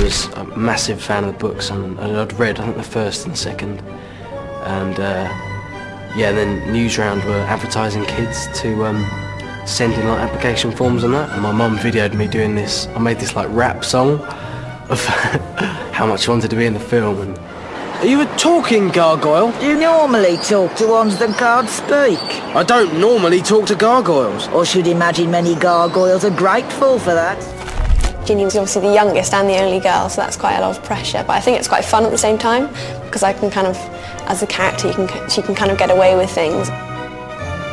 was a massive fan of the books, and I'd read, I think, the first and the second. And yeah, then Newsround were advertising kids to send in like application forms and that. And my mum videoed me doing this. I made this like rap song of how much I wanted to be in the film. And are you a talking gargoyle? You normally talk to ones that can't speak. I don't normally talk to gargoyles. Or should imagine many gargoyles are grateful for that. Ginny was obviously the youngest and the only girl, so that's quite a lot of pressure. But I think it's quite fun at the same time, because I can kind of, as a character, she can kind of get away with things.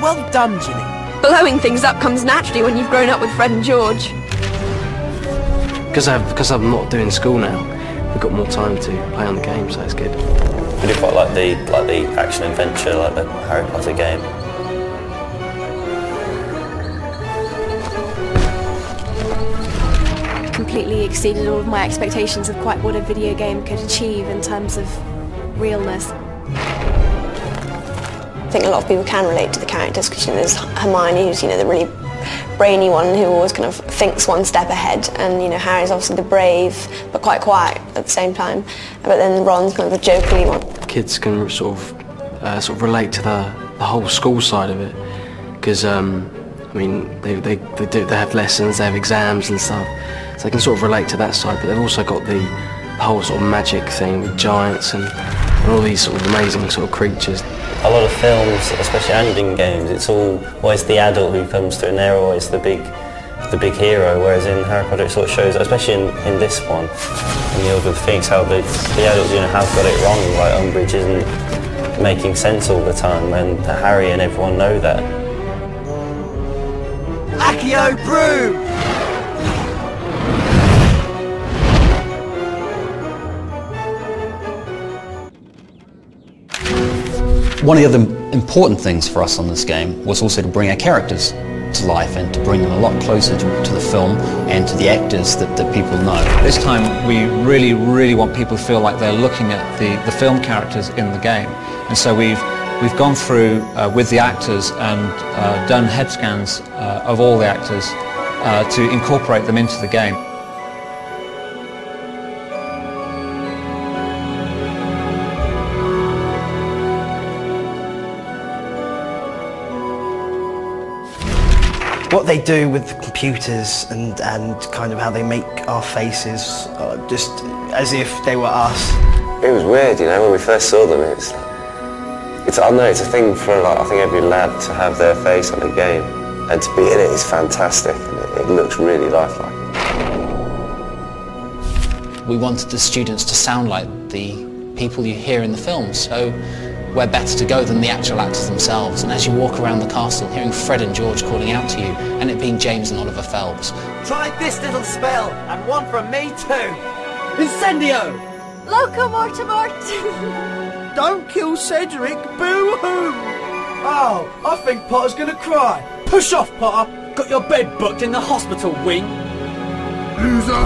Well done, Ginny. Blowing things up comes naturally when you've grown up with Fred and George. Because I'm not doing school now, we've got more time to play on the game, so it's good. We do quite like the action adventure, like the Harry Potter game. Completely exceeded all of my expectations of quite what a video game could achieve in terms of realness. I think a lot of people can relate to the characters, because there's Hermione, who's the really brainy one who always kind of thinks one step ahead, and Harry's obviously the brave but quite quiet at the same time. But then Ron's kind of the jokey one. Kids can sort of relate to the whole school side of it, because I mean they have lessons, they have exams and stuff, so they can sort of relate to that side. But they've also got the whole sort of magic thing with giants and all these sort of amazing sort of creatures. A lot of films, especially animated games, it's always the adult who comes through, and they're always the big hero. Whereas in Harry Potter, it sort of shows, especially in this one, in the Order of the Phoenix, how the adults have got it wrong. Like Umbridge isn't making sense all the time, and Harry and everyone know that. Accio Brew! One of the other important things for us on this game was also to bring our characters to life and to bring them a lot closer to the film and to the actors that people know. This time we really want people to feel like they're looking at the film characters in the game, and so we've gone through with the actors and done head scans of all the actors to incorporate them into the game. What they do with the computers and kind of how they make our faces, just as if they were us. It was weird, when we first saw them. I don't know, it's a thing for I think every lad to have their face on a game, and to be in it is fantastic, and it looks really lifelike. We wanted the students to sound like the people you hear in the film, so where better to go than the actual actors themselves. And as you walk around the castle, hearing Fred and George calling out to you, and it being James and Oliver Phelps. Try this little spell, and one from me too. Incendio! Locomortimort! Don't kill Cedric, boo-hoo! Oh, I think Potter's gonna cry. Push off, Potter. Got your bed booked in the hospital wing. Loser!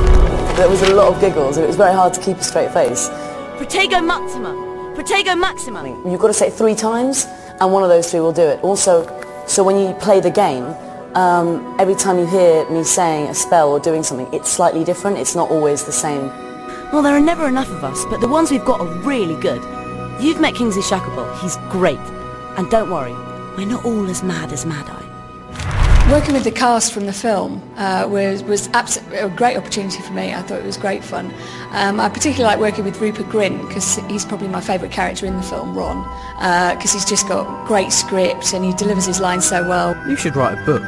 There was a lot of giggles, and it was very hard to keep a straight face. Protego Maxima! Protego Maxima! You've got to say it 3 times, and one of those 3 will do it. Also, so when you play the game, every time you hear me saying a spell or doing something, it's slightly different. It's not always the same. Well, there are never enough of us, but the ones we've got are really good. You've met Kingsley Shacklebolt. He's great. And don't worry, we're not all as mad as Mad Eye. Working with the cast from the film was absolutely a great opportunity for me. I thought it was great fun. I particularly like working with Rupert Grint, because he's probably my favourite character in the film, Ron, because he's just got great script and he delivers his lines so well. You should write a book,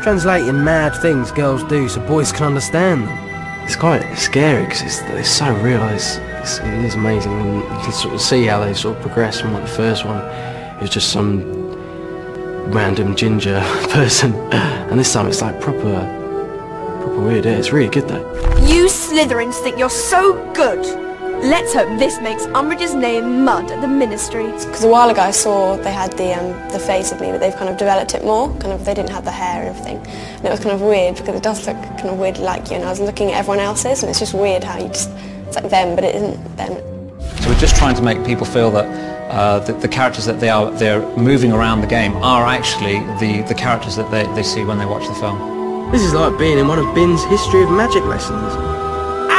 translating mad things girls do so boys can understand them. It's quite scary because it's so real. It is amazing, and you can sort of see how they sort of progress from the first one. It was just some random ginger person, and this time it's like proper weird. It's really good though. You Slytherins think you're so good. Let's hope this makes Umbridge's name mud at the Ministry. Because a while ago I saw they had the face of me, but they've kind of developed it more. They didn't have the hair and everything, and it was kind of weird because it does look kind of weirdly like you. And I was looking at everyone else's, and it's just weird how it's like them, but it isn't them. So we're just trying to make people feel that the characters that they're moving around the game are actually the characters that they see when they watch the film. This is like being in one of Bin's History of Magic lessons.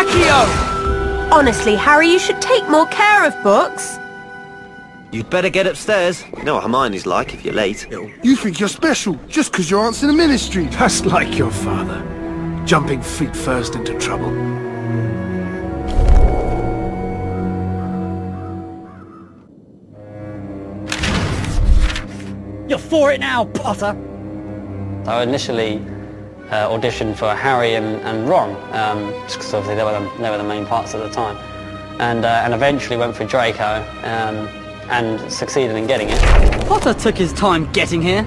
Accio! Honestly, Harry, you should take more care of books. You'd better get upstairs. You know what Hermione's like if you're late. You think you're special just because you're answering the ministry. That's like your father. Jumping feet first into trouble. You're for it now, Potter! So I initially auditioned for Harry and Ron, just because obviously they were the main parts at the time. And eventually went for Draco, and succeeded in getting it. Potter took his time getting here.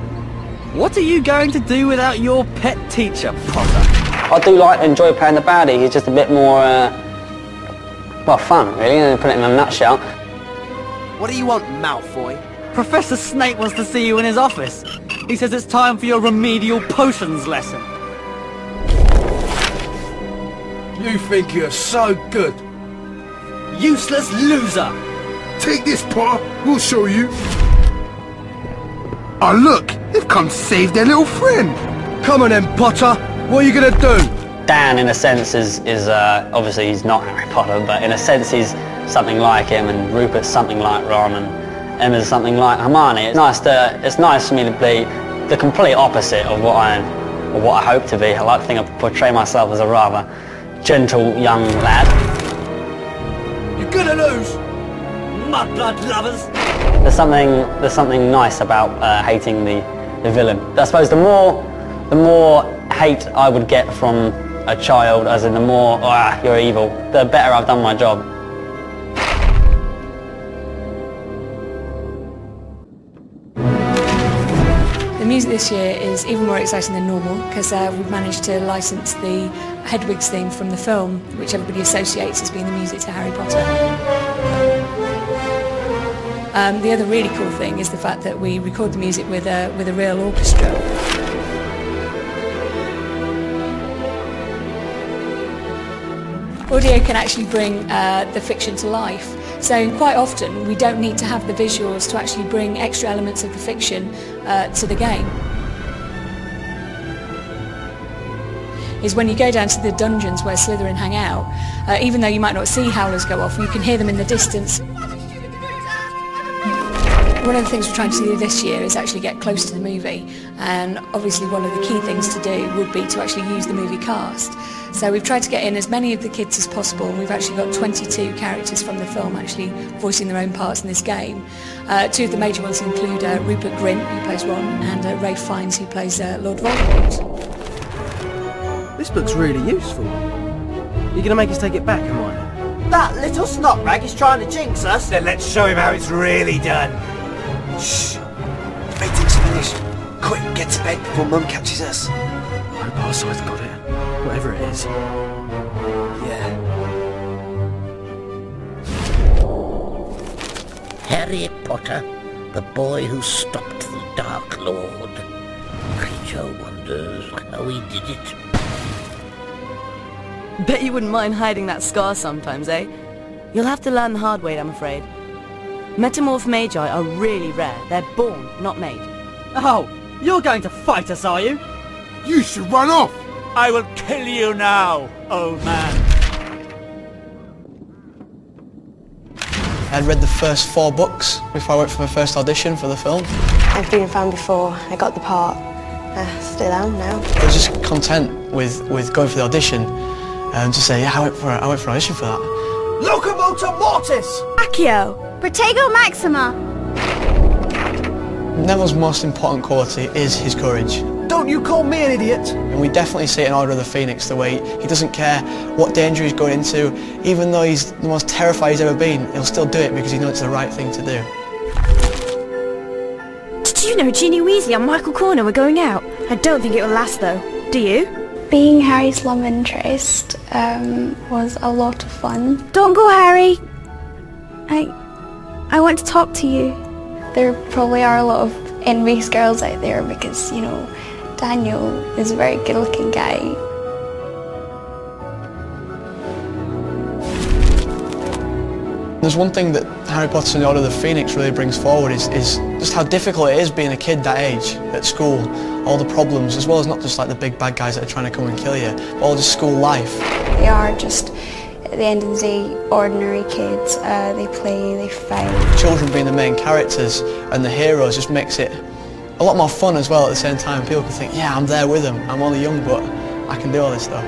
What are you going to do without your pet teacher, Potter? I do enjoy playing the baddie. He's just a bit more, well, fun, really, put it in a nutshell. What do you want, Malfoy? Professor Snape wants to see you in his office. He says it's time for your remedial potions lesson. You think you're so good. Useless loser! Take this, Potter. We'll show you. Oh, look. They've come to save their little friend. Come on then, Potter. What are you going to do? Dan, in a sense, is obviously he's not Harry Potter, but in a sense he's something like him, and Rupert's something like Ron, and Emma's something like Hermione. It's nice for me to be the complete opposite of what I hope to be. I like to think I portray myself as a rather gentle young lad. You're gonna lose. Mudblood lovers. There's something nice about hating the villain. I suppose the more hate I would get from a child, as in the more you're evil, the better I've done my job. The music this year is even more exciting than normal because we've managed to license the Hedwig's theme from the film, which everybody associates as being the music to Harry Potter. The other really cool thing is the fact that we record the music with a real orchestra. Audio can actually bring the fiction to life. So quite often we don't need to have the visuals to actually bring extra elements of the fiction to the game. Is when you go down to the dungeons where Slytherin hang out, even though you might not see howlers go off, you can hear them in the distance. One of the things we're trying to do this year is actually get close to the movie, and obviously one of the key things to do would be to actually use the movie cast. So we've tried to get in as many of the kids as possible, and we've actually got 22 characters from the film actually voicing their own parts in this game. Two of the major ones include Rupert Grint, who plays Ron, and Ralph Fiennes, who plays Lord Voldemort. This book's really useful. You're gonna make us take it back, Hermione? That little snot rag is trying to jinx us. Then let's show him how it's really done. Shh! Meeting's finished. Quick, get to bed before Mum catches us. I hope our side's got it. Whatever it is. Yeah. Harry Potter, the boy who stopped the Dark Lord. Creature wonders how he did it. Bet you wouldn't mind hiding that scar sometimes, eh? You'll have to learn the hard way, I'm afraid. Metamorph magi are really rare. They're born, not made. Oh, you're going to fight us, are you? You should run off! I will kill you now, old man. I'd read the first 4 books before I went for my first audition for the film. I've been a fan before I got the part. Still am now. I was just content with going for the audition and to say, yeah, I went for an audition for that. Locomotor Mortis! Accio! Protego Maxima! Neville's most important quality is his courage. Don't you call me an idiot! And we definitely see it in Order of the Phoenix, the way he doesn't care what danger he's going into. Even though he's the most terrified he's ever been, he'll still do it because he knows it's the right thing to do. Did you know Ginny Weasley and Michael Corner were going out? I don't think it will last though. Do you? Being Harry's love interest was a lot of fun. Don't go, Harry! I want to talk to you. There probably are a lot of envious girls out there because, you know, Daniel is a very good-looking guy. There's one thing that Harry Potter and the Order of the Phoenix really brings forward is just how difficult it is being a kid that age at school. All the problems, as well as not just like the big bad guys that are trying to come and kill you, but all just school life. They are just At the end of the day, ordinary kids, they play, they fight. Children being the main characters and the heroes just makes it a lot more fun as well at the same time. People can think, yeah, I'm there with them, I'm only young, but I can do all this stuff.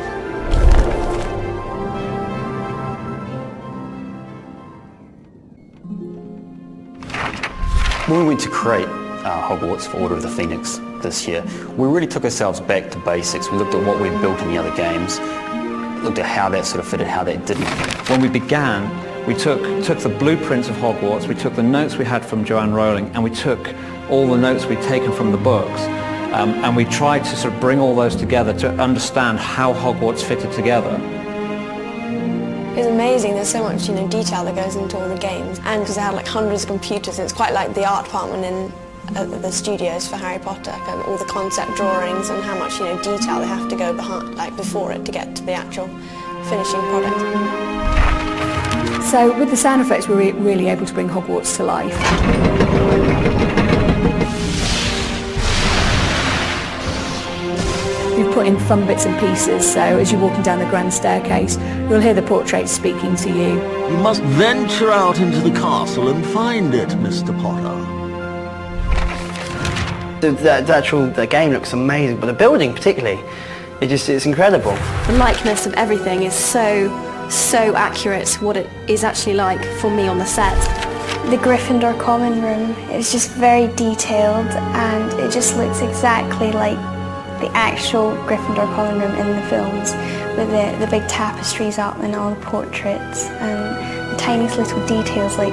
When we went to create Hogwarts for Order of the Phoenix this year, we really took ourselves back to basics. We looked at what we'd built in the other games, looked at how that sort of fitted, how that didn't. When we began, we took the blueprints of Hogwarts, we took the notes we had from Joanne Rowling, and we took all the notes we'd taken from the books, and we tried to sort of bring all those together to understand how Hogwarts fitted together. It's amazing, there's so much detail that goes into all the games, and because they had like hundreds of computers, and it's quite like the art department in the studios for Harry Potter, all the concept drawings and how much detail they have to go behind, like before it, to get to the actual finishing product. So with the sound effects we're really able to bring Hogwarts to life. We've put in fun bits and pieces, so as you're walking down the grand staircase, you'll hear the portraits speaking to you. You must venture out into the castle and find it, Mr. Potter. The game looks amazing, but the building particularly, it's incredible. The likeness of everything is so accurate to what it is actually like for me on the set. The Gryffindor common room is just very detailed, and it just looks exactly like the actual Gryffindor common room in the films, with the big tapestries up and all the portraits and the tiniest little details like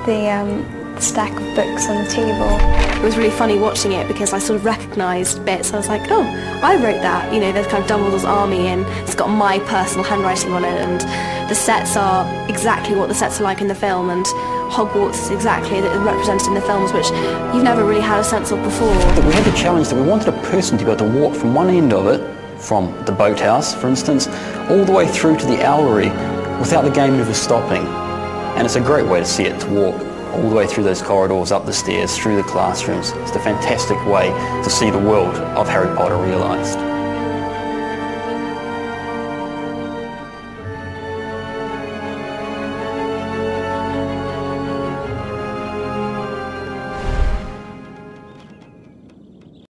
the stack of books on the table. It was really funny watching it because I sort of recognised bits. I was like, oh, I wrote that. There's kind of Dumbledore's army and it's got my personal handwriting on it, and the sets are exactly what the sets are like in the film, and Hogwarts is exactly represented in the films, which you've never really had a sense of before. We had the challenge that we wanted a person to be able to walk from one end of it, from the boathouse, for instance, all the way through to the owlery without the game ever stopping. And it's a great way to see it, to walk all the way through those corridors, up the stairs, through the classrooms. It's a fantastic way to see the world of Harry Potter realised.